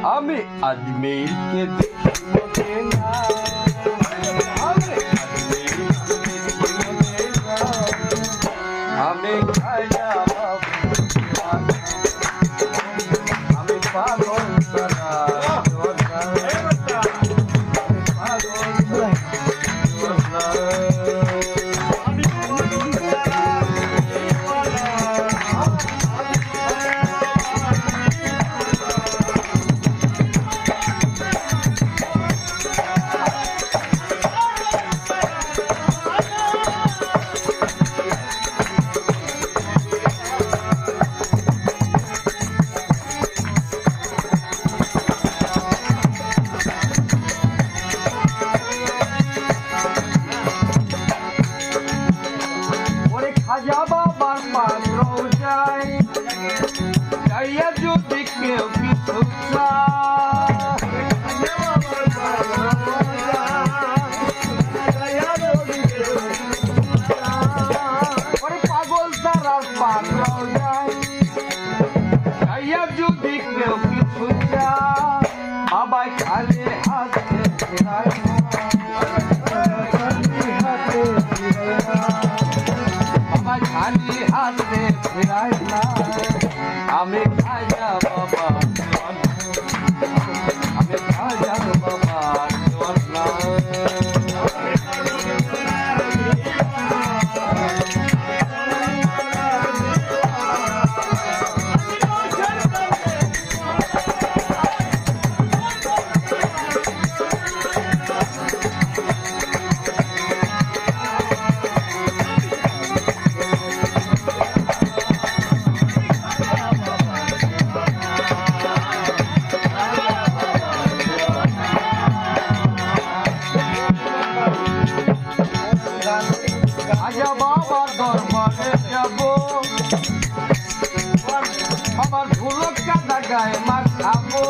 আমি আজমিরকে দেখতে না আমি খায়া আমি পাগল সারা খাজা বাবার পাত্র যাই যাইয়া যদি কেউ কিছু পাগল তারার পাত্র যাই যাইয়া যদি কেউ কিছু বাবা খালি হাতে ফেরায় খালি হাতে ফেরাই না আমি খাজা বাবা আমি খাজা বাবা খাজা বাবার দরবারে যাব আমার ঢোলক কাদা গায়ে মাখাবো